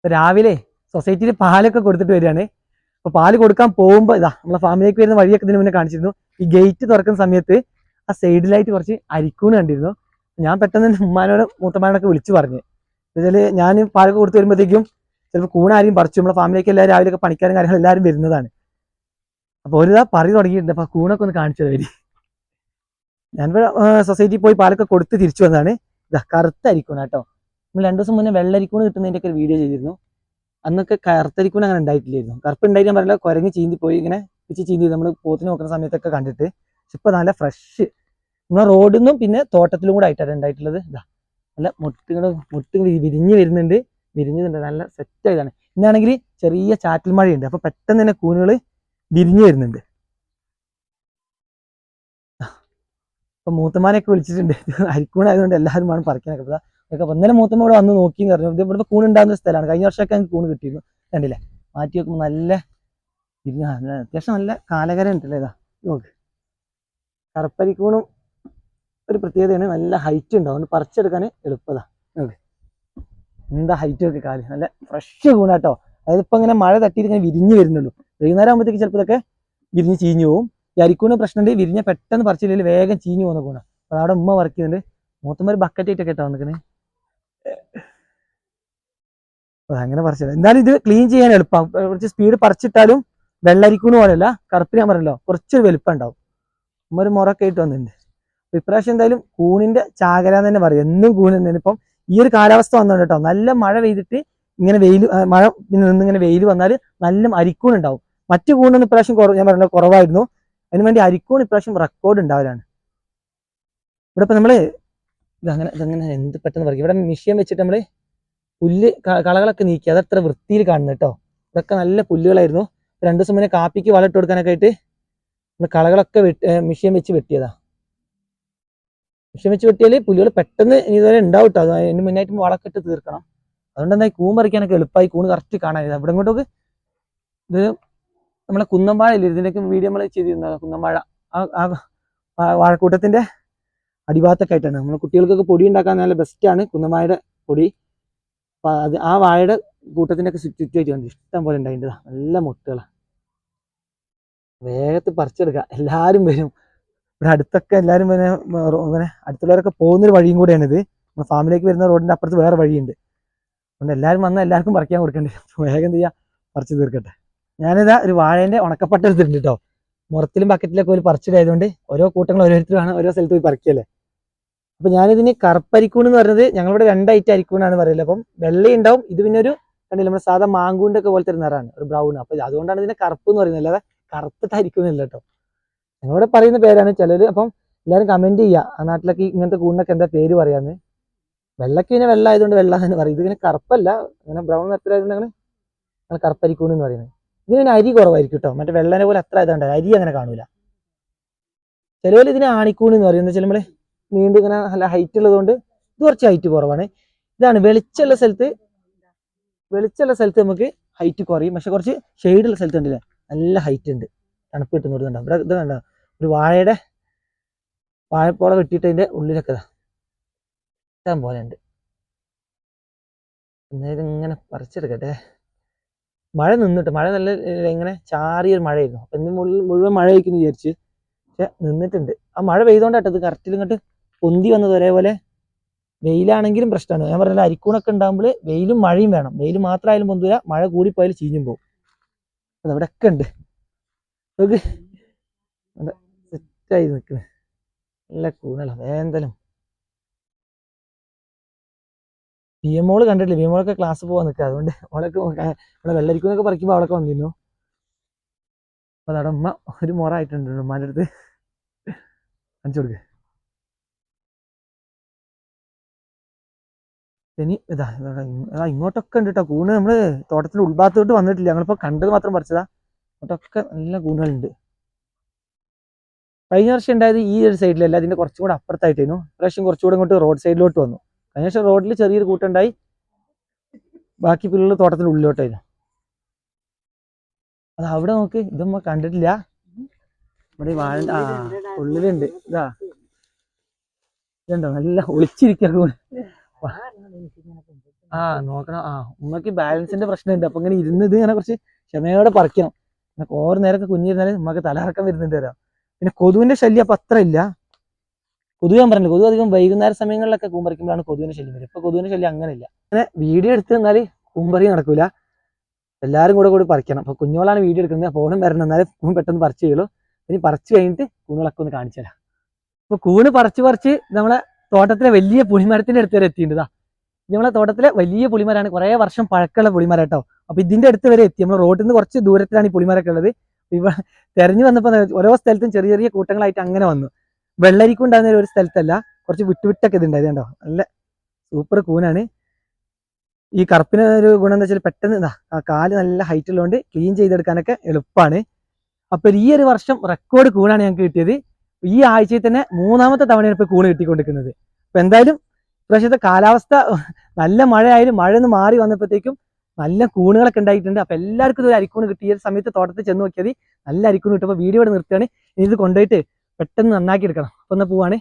രാവിലെ സൊസൈറ്റിയിൽ പാലൊക്കെ കൊടുത്തിട്ട് വരികയാണ്. അപ്പോൾ പാല് കൊടുക്കാൻ പോകുമ്പോൾ ഇതാ നമ്മളെ ഫാമിലേക്ക് വരുന്ന വഴിയൊക്കെ ഇതിന് മുന്നേ കാണിച്ചിരുന്നു. ഈ ഗേറ്റ് തുറക്കുന്ന സമയത്ത് ആ സൈഡിലായിട്ട് കുറച്ച് അരിക്കൂണ് കണ്ടിരുന്നു. ഞാൻ പെട്ടെന്ന് ഉമ്മാനോട് മൂത്തമാനോടൊക്കെ വിളിച്ചു പറഞ്ഞു. എന്നുവെച്ചാൽ ഞാൻ പാലൊക്കെ കൊടുത്ത് വരുമ്പോഴത്തേക്കും ചിലപ്പോൾ കൂണാരെയും പറിച്ചു. നമ്മളെ ഫാമിലിക്ക് എല്ലാവരും രാവിലെയൊക്കെ പണിക്കാരും കാര്യങ്ങളും എല്ലാവരും വരുന്നതാണ്. അപ്പോൾ ഒരു പറി തുടങ്ങിയിട്ടുണ്ട്. അപ്പോൾ കൂണൊക്കെ ഒന്ന് കാണിച്ചത് വരി. ഞാനിപ്പോൾ സൊസൈറ്റിയിൽ പോയി പാലൊക്കെ കൊടുത്ത് തിരിച്ചു വന്നതാണ്. ഇതാ കറുത്തരിക്കൂണ കേട്ടോ. നമ്മൾ 2 ദിവസം മുന്നേ വെള്ളരിക്കൂണ് കിട്ടുന്നതിൻ്റെയൊക്കെ ഒരു വീഡിയോ ചെയ്തിരുന്നു. അന്നൊക്കെ കറുത്തരിക്കൂണ് അങ്ങനെ ഉണ്ടായിട്ടില്ലായിരുന്നു. കറുപ്പ് ഉണ്ടായിട്ട് ഞാൻ പറഞ്ഞില്ല, കുരങ്ങ് ചീന്തി പോയി ഇങ്ങനെ പിച്ച് ചീന്തി നമ്മൾ പോത്തിന് നോക്കുന്ന സമയത്തൊക്കെ കണ്ടിട്ട്. ഇപ്പം നല്ല ഫ്രഷ് നമ്മൾ റോഡിൽ നിന്നും പിന്നെ തോട്ടത്തിലും കൂടെ ആയിട്ടാണ് ഉണ്ടായിട്ടുള്ളത്. ഇതാ നല്ല മുട്ട് വിരിഞ്ഞ് വരുന്നുണ്ട്, വിരിഞ്ഞുണ്ട്, നല്ല സെറ്റായതാണ്. ഇന്നാണെങ്കിൽ ചെറിയ ചാറ്റൽ മഴയുണ്ട്. അപ്പോൾ പെട്ടെന്ന് തന്നെ കൂനുകൾ വിരിഞ്ഞു വരുന്നുണ്ട്. അപ്പം മൂത്തമാനെയൊക്കെ വിളിച്ചിട്ടുണ്ട്. അരിക്കൂണായതുകൊണ്ട് എല്ലാവരും വേണം പറിക്കാനൊക്കെ. അപ്പോൾ ഇന്നലെ മൂത്തമ്മ ഇവിടെ വന്ന് നോക്കി എന്ന് പറഞ്ഞു. ഇത് ഇവിടെ കൂണുണ്ടാകുന്ന സ്ഥലമാണ്. കഴിഞ്ഞ വർഷമൊക്കെ ഞങ്ങൾക്ക് കൂണ് കിട്ടിയിരുന്നു. കണ്ടില്ലേ, മാറ്റി വെക്കുമ്പോൾ നല്ല അത്യാവശ്യം നല്ല കാലകര ഉണ്ടല്ലേ. ഇതാ നോക്ക്, കറുപ്പരിക്കൂണും ഒരു പ്രത്യേകതയാണ്. നല്ല ഹൈറ്റ് ഉണ്ടാവും, അതുകൊണ്ട് പറിച്ചെടുക്കാൻ എളുപ്പതാണ്. നോക്ക് എന്താ ഹൈറ്റ് ഒക്കെ കാല്. നല്ല ഫ്രഷ് കൂണാട്ടോ. അതായത് ഇപ്പം ഇങ്ങനെ മഴ തട്ടിയിട്ട് ഇങ്ങനെ വിരിഞ്ഞ് വരുന്നുള്ളൂ. വൈകുന്നേരം ആകുമ്പോഴത്തേക്ക് ചിലപ്പോൾ ഇതൊക്കെ വിരിഞ്ഞ് ചീഞ്ഞു പോകും. ഈ അരിക്കൂണ് പ്രശ്നമുണ്ട്, വിരിഞ്ഞ പെട്ടെന്ന് പറിച്ചില്ലെങ്കിൽ വേഗം ചീഞ്ഞു പോകുന്ന കൂണ. അപ്പോൾ അവിടെ ഉമ്മ വർക്ക് ചെയ്യുന്നുണ്ട്. മൂത്തമ്മ ഒരു ബക്കറ്റ് ആയിട്ടൊക്കെ ഇട്ടാ വന്നിക്കണേ. അങ്ങനെ പറിച്ചത്. എന്തായാലും ഇത് ക്ലീൻ ചെയ്യാൻ എളുപ്പം. കുറച്ച് സ്പീഡ് പറിച്ചിട്ടാലും വെള്ളരിക്കൂണ് പോലെയല്ല, കറുപ്പ് ഞാൻ പറഞ്ഞല്ലോ കുറച്ചൊരു വലുപ്പം ഉണ്ടാവും. ഉമ്മ ഒരു മുറൊക്കെ ആയിട്ട് വന്നിട്ടുണ്ട്. ഇപ്രാവശ്യം എന്തായാലും കൂണിന്റെ ചാകര എന്ന് തന്നെ പറയും. എന്നും കൂണ് തന്നെയാണ്. ഇപ്പം ഈ ഒരു കാലാവസ്ഥ വന്നോണ്ട് കേട്ടോ, നല്ല മഴ പെയ്തിട്ട് ഇങ്ങനെ വെയിൽ, മഴ നിന്നിങ്ങനെ വെയിൽ വന്നാൽ നല്ല അരിക്കൂൺ ഉണ്ടാവും. മറ്റു കൂണൊന്നും ഇപ്രാവശ്യം ഞാൻ പറഞ്ഞല്ലോ കുറവായിരുന്നു. അതിനുവേണ്ടി അരിക്കൂൺ ഇപ്രാവശ്യം റെക്കോർഡ് ഉണ്ടാവലാണ്. ഇവിടെ ഇപ്പം നമ്മൾ ഇതങ്ങനെ എന്ത് പെട്ടെന്ന് പറയും. ഇവിടെ മിഷ്യൻ വെച്ചിട്ട് നമ്മൾ പുല്ല് കളകളൊക്കെ നീക്കി, അതത്ര വൃത്തിയിൽ കാണുന്നു കേട്ടോ. ഇതൊക്കെ നല്ല പുല്ലുകളായിരുന്നു. 2 ദിവസം മുന്നേ കാപ്പിക്ക് വളം ഇട്ട് കൊടുക്കാനൊക്കെ ആയിട്ട് കളകളൊക്കെ മിഷ്യൻ വെച്ച് വെട്ടിയതാ. മിഷ്യൻ വെച്ച് വെട്ടിയാൽ പുല്ലുകൾ പെട്ടെന്ന് ഇതുവരെ ഉണ്ടാവും കേട്ടോ. അതിന് മുന്നായിട്ട് വളമൊക്കെ ഇട്ട് തീർക്കണം. അതുകൊണ്ട് എന്താ കൂൺ പറിക്കാനൊക്കെ എളുപ്പമായി. കൂണ് കറക്റ്റ് കാണാനില്ല. ഇവിടെ ഇങ്ങോട്ടൊക്കെ ഇത് നമ്മളെ കുന്നമ്പാഴ ഇല്ല, ഇതിൻ്റെയൊക്കെ വീഡിയോ നമ്മൾ ചെയ്തിരുന്നത്. കുന്നമ്പാഴ ആ വാഴക്കൂട്ടത്തിന്റെ അടിഭാഗത്തൊക്കെ ആയിട്ടാണ്. നമ്മൾ കുട്ടികൾക്കൊക്കെ പൊടി ഉണ്ടാക്കാൻ നല്ല ബെസ്റ്റാണ് കുന്നമ്പാഴയുടെ പൊടി. അപ്പം അത് ആ വാഴയുടെ കൂട്ടത്തിൻ്റെ ഒക്കെ ചുറ്റുമായിട്ട് കണ്ടു ഇഷ്ടം പോലെ ഉണ്ടായിട്ടുണ്ട്. നല്ല മുട്ടുകളാണ്. വേഗത്തിൽ പറിച്ചെടുക്കുക, എല്ലാവരും വരും. ഇവിടെ അടുത്തൊക്കെ എല്ലാവരും ഇങ്ങനെ അടുത്തുള്ളവരൊക്കെ പോകുന്നൊരു വഴിയും കൂടെയാണിത്. നമ്മുടെ ഫാമിലേക്ക് വരുന്ന റോഡിൻ്റെ അപ്പുറത്ത് വേറെ വഴിയുണ്ട്. അതുകൊണ്ട് എല്ലാവരും വന്നാൽ എല്ലാവർക്കും പറിക്കാൻ കൊടുക്കണ്ടേ. വേഗം എന്ത് ചെയ്യുക, പറിച്ച് തീർക്കട്ടെ. ഞാനിതാ ഒരു വാഴേൻ്റെ ഉണക്കപ്പട്ട എടുത്തിട്ടുണ്ട് കേട്ടോ. മുറത്തിലും ബക്കറ്റിലൊക്കെ ഒരു പറിച്ചിടായതുകൊണ്ട് ഓരോ കൂട്ടങ്ങൾ ഓരോരുത്തരാണ് ഓരോ സ്ഥലത്ത് പോയി പറിക്കല്ലേ. അപ്പം ഞാനിതിന് കറുപ്പരിക്കൂൺ എന്ന് പറഞ്ഞത് ഞങ്ങളിവിടെ 2 ഐറ്റം അരിക്കൂണാണ് പറയുന്നത്. അപ്പം വെള്ളയുണ്ടാവും, ഇത് പിന്നെ ഒരു കണ്ടില്ല നമ്മുടെ സാധാ മാങ്കൂൻ്റെ ഒക്കെ പോലത്തെ ഒരു നിറമാണ്, ഒരു ബ്രൗൺ. അപ്പം അതുകൊണ്ടാണ് ഇതിനെ കറുപ്പ് എന്ന് പറയുന്നത്, അല്ലാതെ കറുത്തിട്ട് അരിക്കൂണില്ല കേട്ടോ. ഞങ്ങളിവിടെ പറയുന്ന പേരാണ് ചിലർ. അപ്പം എല്ലാവരും കമൻറ്റ് ചെയ്യുക ആ നാട്ടിലൊക്കെ ഇങ്ങനത്തെ കൂണിനൊക്കെ എന്താ പേര് പറയാന്ന്. വെള്ളക്ക് പിന്നെ വെള്ള ആയതുകൊണ്ട് വെള്ള എന്ന് പറയും. ഇതിങ്ങനെ കറുപ്പല്ല, അങ്ങനെ ബ്രൗൺ നിറത്തിലായതുകൊണ്ട് അങ്ങനെ കറുപ്പരിക്കൂൺ എന്ന് പറയുന്നത്. ഇതിന് അരി കുറവായിരിക്കും കേട്ടോ. മറ്റേ വെള്ളനെ പോലെ അത്ര ഇതുണ്ട്, അരി അങ്ങനെ കാണൂല. ചിലവർ ഇതിന് ആണിക്കൂൺ എന്ന് പറയും. എന്താ വെച്ചാൽ നമ്മൾ നീണ്ട് ഇങ്ങനെ നല്ല ഹൈറ്റ് ഉള്ളതുകൊണ്ട് ഇത് കുറച്ച് ഹൈറ്റ് കുറവാണ്. ഇതാണ് വെളിച്ചുള്ള സ്ഥലത്ത് നമുക്ക് ഹൈറ്റ് കുറയും. പക്ഷെ കുറച്ച് ഷെയ്ഡുള്ള സ്ഥലത്ത് ഉണ്ടല്ലേ നല്ല ഹൈറ്റ് ഉണ്ട്, തണുപ്പ് കിട്ടുന്നത് കണ്ടോ. ഇവിടെ ഇത് കണ്ടോ, ഒരു വാഴപ്പോള വെട്ടിയിട്ട് അതിൻ്റെ ഉള്ളിലൊക്കെ ഇഷ്ടം പോലെ ഉണ്ട്. അന്നേരം ഇങ്ങനെ പറിച്ചെടുക്കട്ടെ. മഴ നിന്നിട്ട്, മഴ നല്ല ഇങ്ങനെ ചാറിയൊരു മഴയായിരുന്നു. അപ്പം ഇന്ന് മുഴുവൻ മഴ ആയിരിക്കുന്നു വിചാരിച്ച്, പക്ഷെ നിന്നിട്ടുണ്ട്. ആ മഴ പെയ്തോണ്ടാട്ടോ ഇത് കറക്റ്റിൽ ഇങ്ങോട്ട് പൊന്തി വന്നത്. ഒരേപോലെ വെയിലാണെങ്കിലും പ്രശ്നമാണ്. ഞാൻ പറഞ്ഞാൽ അരിക്കൂണൊക്കെ ഉണ്ടാകുമ്പോൾ വെയിലും മഴയും വേണം. വെയിൽ മാത്രമായാലും പൊന്തില്ല, മഴ കൂടിപ്പോയാലും ചീഞ്ഞും പോകും. അതവിടെ ഒക്കെ ഉണ്ട്. അത് സെറ്റായി നിൽക്കുന്നത് നല്ല കൂണല്ല വേന്തലും. ബിയമോള് കണ്ടിട്ടില്ല, ബിയമോളൊക്കെ ക്ലാസ് പോകാൻ നിൽക്കുക. അതുകൊണ്ട് അവളൊക്കെ ഇവിടെ വെള്ളരിക്കൂന്നൊക്കെ പറിക്കുമ്പോൾ അവളൊക്കെ വന്നിരുന്നു. അപ്പോൾ അവിടെ ഉമ്മ ഒരു മുറ ആയിട്ടുണ്ട്. ഉമ്മാൻ്റെ അടുത്ത് കാണിച്ചു കൊടുക്കുക. ഇനി ഇതാ ഇങ്ങോട്ടൊക്കെ ഉണ്ട് കേട്ടോ കൂണ്. നമ്മൾ തോട്ടത്തിൻ്റെ ഉൾഭാഗത്തോട്ട് വന്നിട്ടില്ല, ഞങ്ങളിപ്പോൾ കണ്ടത് മാത്രം പറിച്ചതാ. ഇങ്ങോട്ടൊക്കെ നല്ല കൂണുകളുണ്ട്. കഴിഞ്ഞ വർഷം ഉണ്ടായത് ഈ ഒരു സൈഡിലല്ല, അതിൻ്റെ കുറച്ചും കൂടെ അപ്പുറത്തായിട്ടായിരുന്നു. പ്രാവശ്യം കുറച്ചുകൂടെ ഇങ്ങോട്ട് റോഡ് സൈഡിലോട്ട് വന്നു. കഴിഞ്ഞ വർഷം റോഡിൽ ചെറിയൊരു കൂട്ടുണ്ടായി, ബാക്കി പിള്ളേർ തോട്ടത്തിൻ്റെ ഉള്ളിലോട്ടായിരുന്നു. അത് അവിടെ നോക്ക്, ഇതൊന്നും കണ്ടിട്ടില്ല. ഇവിടെ വാഴ ഉള്ളിലുണ്ട്. ഇതുണ്ടോ നല്ല ഒളിച്ചിരിക്കുക. നോക്കണം. ഉമ്മക്ക് ബാലൻസിന്റെ പ്രശ്നമുണ്ട്. അപ്പൊ ഇങ്ങനെ ഇരുന്ന് ഇത് ഇങ്ങനെ കുറച്ച് ക്ഷമയോടെ പറിക്കണം. പിന്നെ ഓരോ നേരമൊക്കെ കുഞ്ഞിരുന്നാല് നമുക്ക് തലകറക്കം വരുന്നുണ്ട് വരാം. പിന്നെ കൊതുവിന്റെ ശല്യം അപ്പൊ അത്ര ഇല്ല. കൊതുക് ഞാൻ പറഞ്ഞില്ല, കൊതുക് അധികം വൈകുന്നേര സമയങ്ങളിലൊക്കെ കൂമ്പറിക്കുമ്പോഴാണ് കൊതുവിന്റെ ശല്യം വരും. ഇപ്പൊ കൊതുവിന്റെ ശല്യം അങ്ങനെ ഇല്ല. അങ്ങനെ വീഡിയോ എടുത്ത് തന്നാല് കൂമ്പറി നടക്കൂല, എല്ലാവരും കൂടി പറിക്കണം. അപ്പൊ കുഞ്ഞോളാണ് വീഡിയോ എടുക്കുന്നത്, ഫോണും വരണം, എന്നാലും കൂൺ പെട്ടെന്ന് പറിച്ചു ചെയ്യുള്ളൂ. ഇനി പറിച്ചു കഴിഞ്ഞിട്ട് കൂണുകളൊക്കെ ഒന്ന് കാണിച്ചു തരാം. അപ്പൊ കൂണ് പറിച്ച് നമ്മളെ തോട്ടത്തിലെ വലിയ പുളിമരത്തിന്റെ അടുത്ത് വരെ എത്തിയിട്ടുണ്ട്. നമ്മളെ തോട്ടത്തിലെ വലിയ പുളിമരാണ്, കുറേ വർഷം പഴക്കമുള്ള പുളിമരം കേട്ടോ. അപ്പൊ ഇതിന്റെ അടുത്ത് വരെ എത്തി. നമ്മൾ റോഡിൽ നിന്ന് കുറച്ച് ദൂരത്തിലാണ് ഈ പുളിമരൊക്കെ ഉള്ളത്. ഇവിടെ തെരഞ്ഞു വന്നപ്പോൾ ഓരോ സ്ഥലത്തും ചെറിയ ചെറിയ കൂട്ടങ്ങളായിട്ട് അങ്ങനെ വന്നു. വെള്ളരിക്കും ഉണ്ടാകുന്ന ഒരു സ്ഥലത്തല്ല, കുറച്ച് വിട്ടുവിട്ടൊക്കെ ഇത് ഉണ്ടായത് കണ്ടോ. നല്ല സൂപ്പർ കൂനാണ്. ഈ കറുപ്പിന് ഒരു ഗുണം എന്താ വെച്ചാൽ പെട്ടെന്ന് ആ കാല് നല്ല ഹൈറ്റ് ഉള്ളതുകൊണ്ട് ക്ലീൻ ചെയ്തെടുക്കാനൊക്കെ എളുപ്പമാണ്. അപ്പൊ ഈ ഒരു വർഷം റെക്കോർഡ് കൂണാണ് ഞങ്ങൾക്ക് കിട്ടിയത്. ഈ ആഴ്ചയിൽ തന്നെ 3ാമത്തെ തവണയാണ് ഇപ്പൊ കൂണ് കിട്ടിക്കൊണ്ടിരിക്കുന്നത്. അപ്പൊ എന്തായാലും ഇപ്രാവശ്യത്തെ കാലാവസ്ഥ നല്ല മഴയായാലും മഴ ഒന്ന് മാറി വന്നപ്പോഴത്തേക്കും നല്ല കൂണുകളൊക്കെ ഉണ്ടായിട്ടുണ്ട്. അപ്പൊ എല്ലാവർക്കും ഇതൊരു അരിക്കൂണ് കിട്ടി. ഈ ഒരു സമയത്ത് തോട്ടത്തിൽ ചെന്ന് നോക്കിയത് നല്ല അരിക്കൂണ് കിട്ടും. അപ്പൊ വീഡിയോ ഇവിടെ നിർത്തുകയാണ്. ഇനി ഇത് കൊണ്ടുപോയിട്ട് പെട്ടെന്ന് നന്നാക്കി എടുക്കണം. അപ്പൊ ഒന്ന് പോവാണ്.